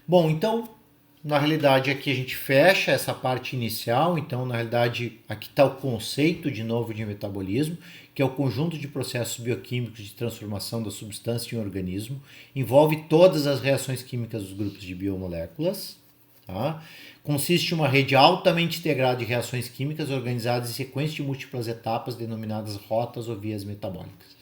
Bom, então, na realidade, aqui a gente fecha essa parte inicial. Então, na realidade, aqui está o conceito de novo de metabolismo, que é o conjunto de processos bioquímicos de transformação da substância em um organismo. Envolve todas as reações químicas dos grupos de biomoléculas. Tá? Consiste em uma rede altamente integrada de reações químicas organizadas em sequência de múltiplas etapas denominadas rotas ou vias metabólicas,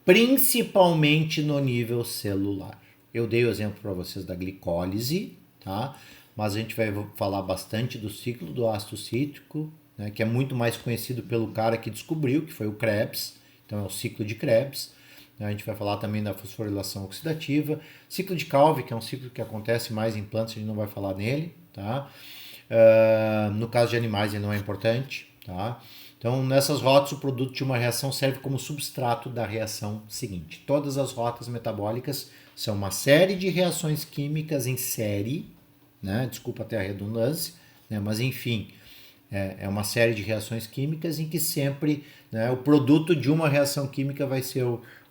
principalmente no nível celular. Eu dei o exemplo para vocês da glicólise, tá? Mas a gente vai falar bastante do ciclo do ácido cítrico, né? Que é muito mais conhecido pelo cara que descobriu, que foi o Krebs. Então é o ciclo de Krebs. A gente vai falar também da fosforilação oxidativa, ciclo de Calvin, que é um ciclo que acontece mais em plantas, a gente não vai falar nele, tá? No caso de animais ele não é importante, tá? Então, nessas rotas, o produto de uma reação serve como substrato da reação seguinte. Todas as rotas metabólicas são uma série de reações químicas em série, né? Desculpa até a redundância, né? Mas enfim, é uma série de reações químicas em que sempre, né, o produto de uma reação química vai ser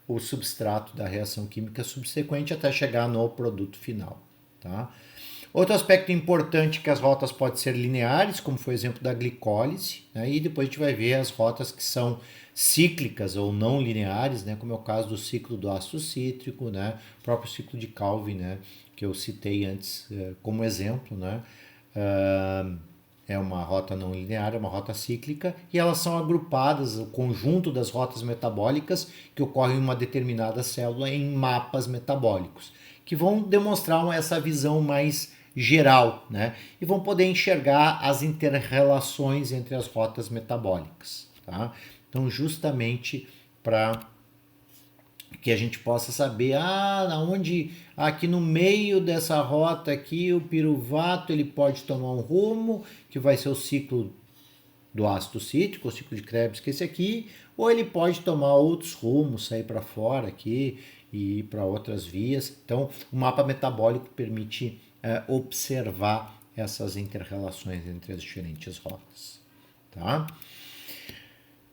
o substrato da reação química subsequente até chegar no produto final, tá? Outro aspecto importante é que as rotas podem ser lineares, como foi o exemplo da glicólise, né? E depois a gente vai ver as rotas que são cíclicas ou não lineares, né? Como é o caso do ciclo do ácido cítrico, né? O próprio ciclo de Calvin, né? Que eu citei antes como exemplo, né? É uma rota não linear, é uma rota cíclica, e elas são agrupadas, o conjunto das rotas metabólicas que ocorrem em uma determinada célula em mapas metabólicos, que vão demonstrar essa visão mais geral, né? E vão poder enxergar as interrelações entre as rotas metabólicas, tá? Então, justamente para que a gente possa saber, onde aqui no meio dessa rota aqui o piruvato ele pode tomar um rumo que vai ser o ciclo do ácido cítrico, o ciclo de Krebs, que é esse aqui, ou ele pode tomar outros rumos, sair para fora aqui e ir para outras vias. Então, o mapa metabólico permite observar essas interrelações entre as diferentes rotas, tá?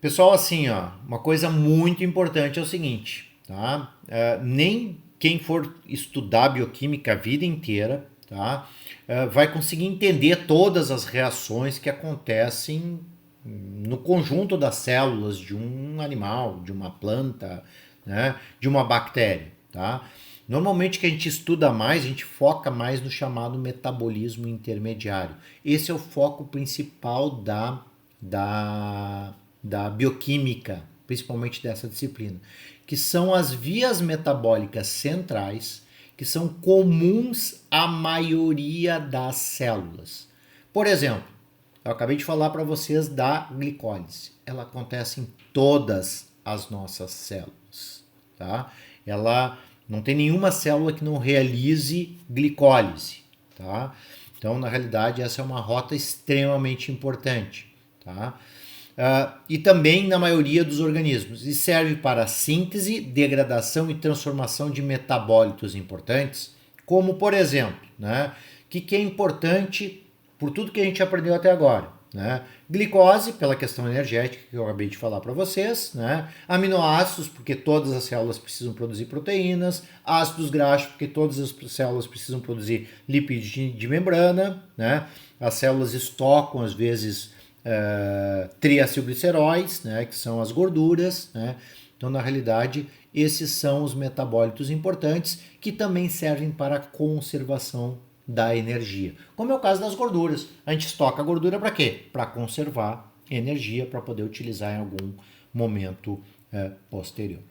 Pessoal, assim, ó, uma coisa muito importante é o seguinte, tá? Nem quem for estudar bioquímica a vida inteira, tá? Vai conseguir entender todas as reações que acontecem no conjunto das células de um animal, de uma planta, né? De uma bactéria, tá? Normalmente que a gente estuda mais, a gente foca mais no chamado metabolismo intermediário. Esse é o foco principal da, da bioquímica, principalmente dessa disciplina, que são as vias metabólicas centrais, que são comuns à maioria das células. Por exemplo, eu acabei de falar para vocês da glicólise. Ela acontece em todas as nossas células, tá? Ela não tem nenhuma célula que não realize glicólise, tá? Então, na realidade, essa é uma rota extremamente importante, tá? E também na maioria dos organismos, e serve para síntese, degradação e transformação de metabólitos importantes, como por exemplo, né, que é importante por tudo que a gente aprendeu até agora, né? Glicose, pela questão energética que eu acabei de falar para vocês, né? Aminoácidos, porque todas as células precisam produzir proteínas, ácidos graxos, porque todas as células precisam produzir lipídios de membrana, né? As células estocam, às vezes, triacilgliceróis, né, que são as gorduras, né? Então, na realidade, esses são os metabólitos importantes que também servem para a conservação da energia. Como é o caso das gorduras. A gente estoca a gordura para quê? Para conservar energia, para poder utilizar em algum momento posterior.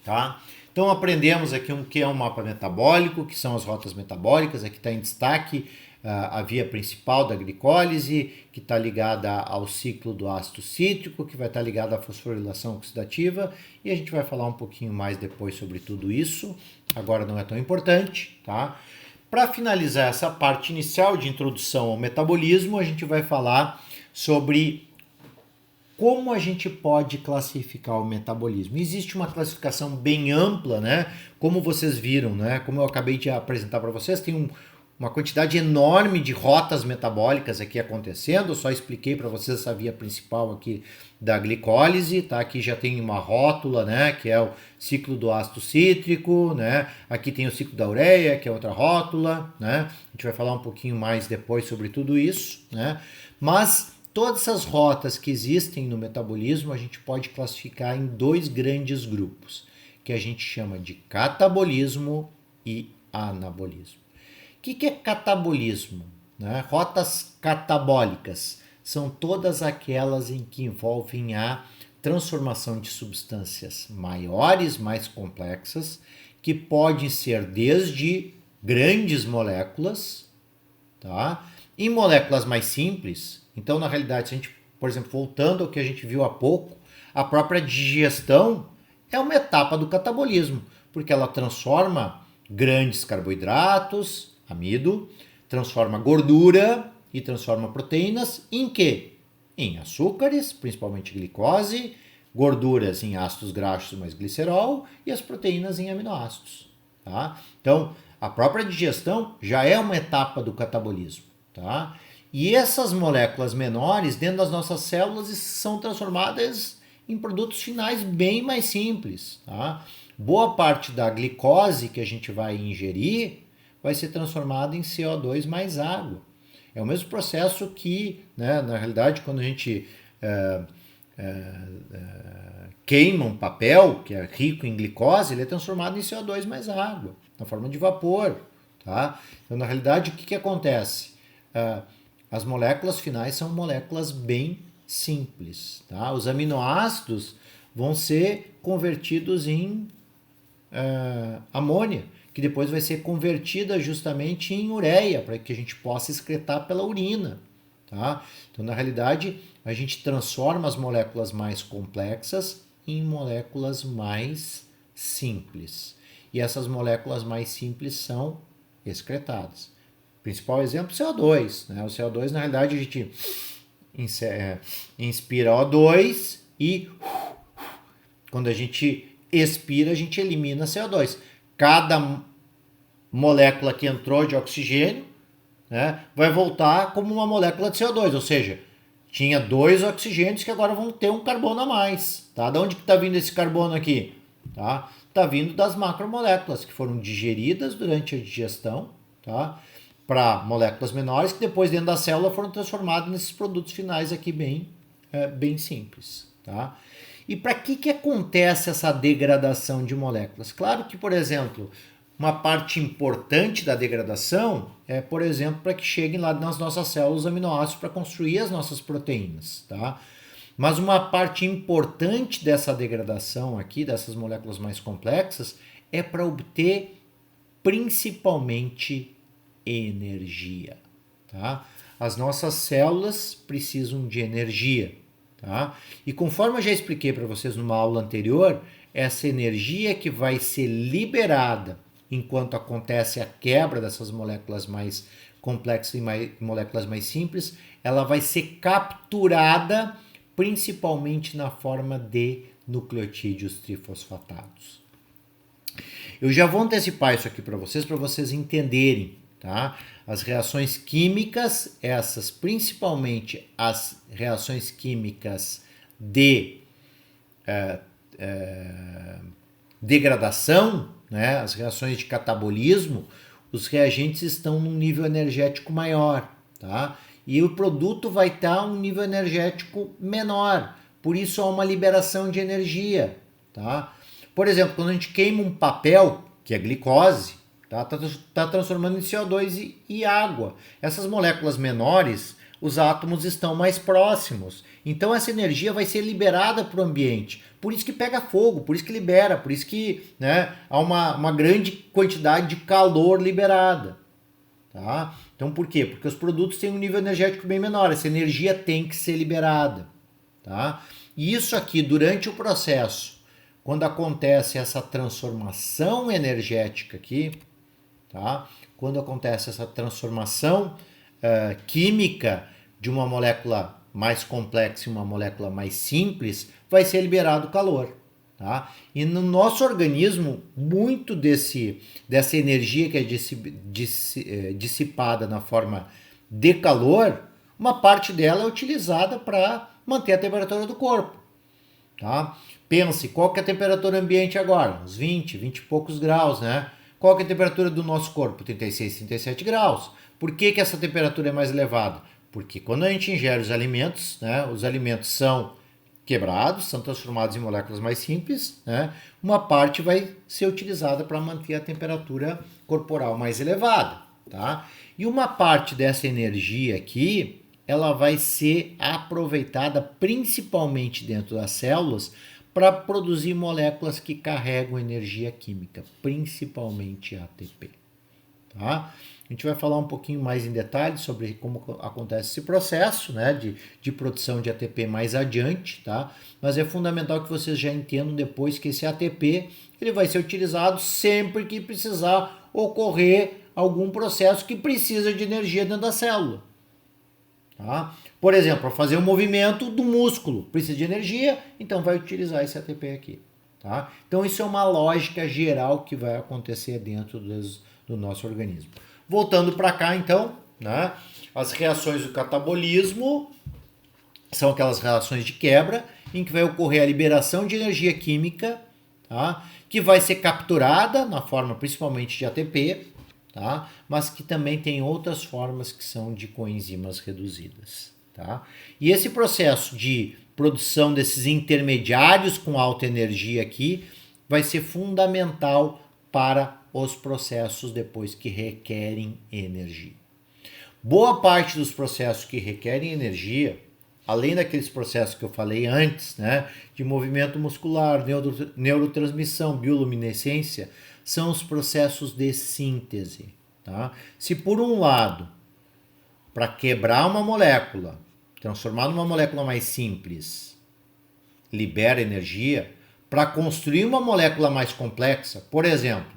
Tá? Então aprendemos aqui o que é um mapa metabólico, que são as rotas metabólicas. Aqui está em destaque a via principal da glicólise, que está ligada ao ciclo do ácido cítrico, que vai estar ligada à fosforilação oxidativa, e a gente vai falar um pouquinho mais depois sobre tudo isso. Agora não é tão importante, tá? Para finalizar essa parte inicial de introdução ao metabolismo, a gente vai falar sobre como a gente pode classificar o metabolismo. Existe uma classificação bem ampla, né? Como vocês viram, né? Como eu acabei de apresentar para vocês, tem uma quantidade enorme de rotas metabólicas aqui acontecendo. Eu só expliquei para vocês essa via principal aqui da glicólise, tá? Aqui já tem uma rótula, né, que é o ciclo do ácido cítrico, né? Aqui tem o ciclo da ureia, que é outra rótula, né? A gente vai falar um pouquinho mais depois sobre tudo isso, né? Mas todas essas rotas que existem no metabolismo a gente pode classificar em dois grandes grupos, que a gente chama de catabolismo e anabolismo. O que é catabolismo? Né? Rotas catabólicas são todas aquelas em que envolvem a transformação de substâncias maiores, mais complexas, que podem ser desde grandes moléculas, tá? Em moléculas mais simples. Então, na realidade, se a gente, por exemplo, voltando ao que a gente viu há pouco, a própria digestão é uma etapa do catabolismo, porque ela transforma grandes carboidratos, amido, transforma gordura e transforma proteínas em quê? Em açúcares, principalmente glicose, gorduras em ácidos graxos mais glicerol e as proteínas em aminoácidos. Tá? Então, a própria digestão já é uma etapa do catabolismo. Tá? E essas moléculas menores dentro das nossas células são transformadas em produtos finais bem mais simples. Tá? Boa parte da glicose que a gente vai ingerir vai ser transformada em CO2 mais água. É o mesmo processo que, né, na realidade, quando a gente queima um papel, que é rico em glicose, ele é transformado em CO2 mais água, na forma de vapor. Tá? Então, na realidade, o que acontece? As moléculas finais são moléculas bem simples. Tá? Os aminoácidos vão ser convertidos em amônia, que depois vai ser convertida justamente em ureia, para que a gente possa excretar pela urina. Tá? Então, na realidade, a gente transforma as moléculas mais complexas em moléculas mais simples. E essas moléculas mais simples são excretadas. Principal exemplo, CO2. Né? O CO2, na realidade, a gente inspira O2 e quando a gente expira, a gente elimina CO2. Cada molécula que entrou de oxigênio, né, vai voltar como uma molécula de CO2, ou seja, tinha 2 oxigênios que agora vão ter um carbono a mais. Tá? De onde que está vindo esse carbono aqui? Tá? Tá vindo das macromoléculas que foram digeridas durante a digestão, tá? Para moléculas menores que depois dentro da célula foram transformadas nesses produtos finais aqui bem simples. Tá? E para que acontece essa degradação de moléculas? Claro que, por exemplo, uma parte importante da degradação é, por exemplo, para que cheguem lá nas nossas células os aminoácidos para construir as nossas proteínas. Tá? Mas uma parte importante dessa degradação aqui, dessas moléculas mais complexas, é para obter principalmente energia. Tá? As nossas células precisam de energia. Tá? E conforme eu já expliquei para vocês numa aula anterior, essa energia que vai ser liberada enquanto acontece a quebra dessas moléculas mais complexas e moléculas mais simples, ela vai ser capturada principalmente na forma de nucleotídeos trifosfatados. Eu já vou antecipar isso aqui para vocês entenderem. Tá? As reações químicas, essas principalmente as reações químicas de degradação, né? As reações de catabolismo, os reagentes estão num nível energético maior. Tá? E o produto vai estar a um nível energético menor. Por isso há uma liberação de energia. Tá? Por exemplo, quando a gente queima um papel, que é glicose, tá transformando em CO2 e água. Essas moléculas menores, os átomos estão mais próximos. Então essa energia vai ser liberada para o ambiente. Por isso que pega fogo, por isso que libera, por isso que, né, há uma grande quantidade de calor liberada. Tá? Então por quê? Porque os produtos têm um nível energético bem menor. Essa energia tem que ser liberada. Tá? E isso aqui, durante o processo, quando acontece essa transformação energética aqui, tá? Quando acontece essa transformação química de uma molécula mais complexa em uma molécula mais simples, vai ser liberado calor. Tá? E no nosso organismo, muito dessa energia que é dissipada na forma de calor, uma parte dela é utilizada para manter a temperatura do corpo. Tá? Pense, qual que é a temperatura ambiente agora? Uns 20 e poucos graus, né? Qual que é a temperatura do nosso corpo? 36, 37 graus. Por que essa temperatura é mais elevada? Porque quando a gente ingere os alimentos, né, os alimentos são quebrados, são transformados em moléculas mais simples, né? Uma parte vai ser utilizada para manter a temperatura corporal mais elevada, tá? E uma parte dessa energia aqui, ela vai ser aproveitada principalmente dentro das células para produzir moléculas que carregam energia química, principalmente ATP. Tá? A gente vai falar um pouquinho mais em detalhes sobre como acontece esse processo, né, de produção de ATP mais adiante, tá? Mas é fundamental que vocês já entendam depois que esse ATP ele vai ser utilizado sempre que precisar ocorrer algum processo que precisa de energia dentro da célula. Tá? Por exemplo, para fazer o movimento do músculo, precisa de energia, então vai utilizar esse ATP aqui. Tá? Então isso é uma lógica geral que vai acontecer dentro do nosso organismo. Voltando para cá, então, né? As reações do catabolismo são aquelas reações de quebra em que vai ocorrer a liberação de energia química, tá? Que vai ser capturada na forma principalmente de ATP, tá? Mas que também tem outras formas que são de coenzimas reduzidas. Tá? E esse processo de produção desses intermediários com alta energia aqui vai ser fundamental para os processos depois que requerem energia. Boa parte dos processos que requerem energia, além daqueles processos que eu falei antes, né, de movimento muscular, neurotransmissão, bioluminescência, são os processos de síntese. Tá? Se por um lado, para quebrar uma molécula, transformar numa molécula mais simples, libera energia, para construir uma molécula mais complexa, por exemplo,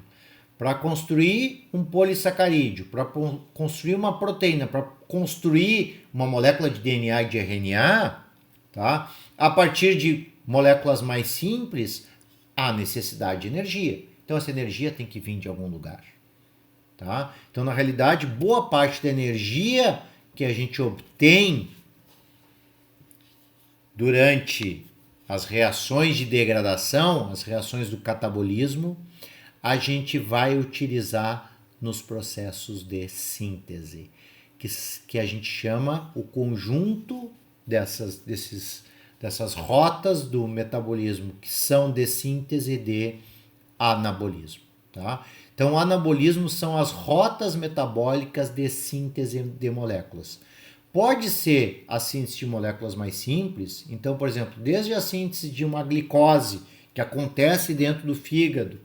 para construir um polissacarídeo, para construir uma proteína, para construir uma molécula de DNA e de RNA, tá? A partir de moléculas mais simples, há necessidade de energia. Então essa energia tem que vir de algum lugar. Tá? Então, na realidade, boa parte da energia que a gente obtém durante as reações de degradação, as reações do catabolismo, a gente vai utilizar nos processos de síntese, que a gente chama o conjunto dessas rotas do metabolismo que são de síntese de anabolismo. Tá? Então, o anabolismo são as rotas metabólicas de síntese de moléculas. Pode ser a síntese de moléculas mais simples, então, por exemplo, desde a síntese de uma glicose, que acontece dentro do fígado,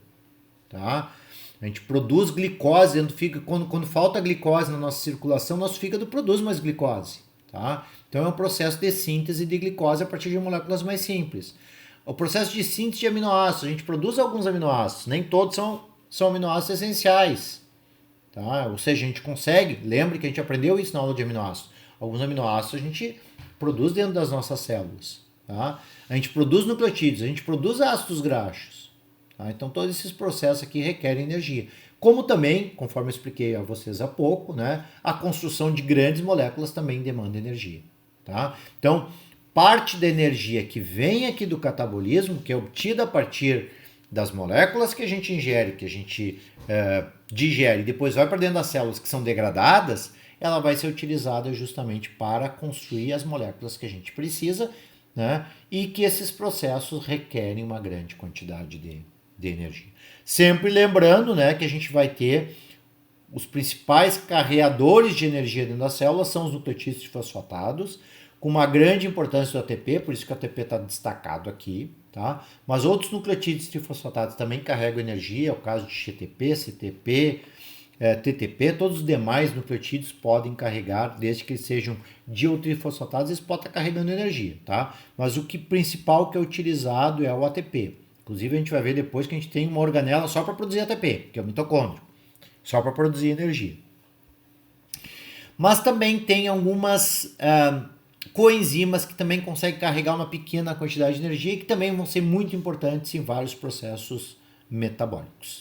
tá? A gente produz glicose dentro do fígado, quando falta glicose na nossa circulação, nosso fígado produz mais glicose, tá? Então, é um processo de síntese de glicose a partir de moléculas mais simples. O processo de síntese de aminoácidos, a gente produz alguns aminoácidos, nem todos são aminoácidos essenciais, tá? Ou seja, a gente consegue, lembre que a gente aprendeu isso na aula de aminoácidos, alguns aminoácidos a gente produz dentro das nossas células, tá? A gente produz nucleotídeos, a gente produz ácidos graxos, tá? Então todos esses processos aqui requerem energia, como também, conforme eu expliquei a vocês há pouco, né, a construção de grandes moléculas também demanda energia, tá? Então, parte da energia que vem aqui do catabolismo, que é obtida a partir das moléculas que a gente ingere, que a gente digere e depois vai para dentro das células que são degradadas, ela vai ser utilizada justamente para construir as moléculas que a gente precisa, né? E que esses processos requerem uma grande quantidade de energia. Sempre lembrando, né, que a gente vai ter os principais carreadores de energia dentro das células são os nucleotídeos fosfatados, com uma grande importância do ATP, por isso que o ATP está destacado aqui, tá? Mas outros nucleotídeos trifosfatados também carregam energia, é o caso de GTP, CTP, TTP, todos os demais nucleotídeos podem carregar, desde que eles sejam diotrifosfatados, eles podem estar carregando energia, tá? Mas o principal que é utilizado é o ATP. Inclusive a gente vai ver depois que a gente tem uma organela só para produzir ATP, que é o mitocôndrio, só para produzir energia. Mas também tem algumas coenzimas que também conseguem carregar uma pequena quantidade de energia e que também vão ser muito importantes em vários processos metabólicos.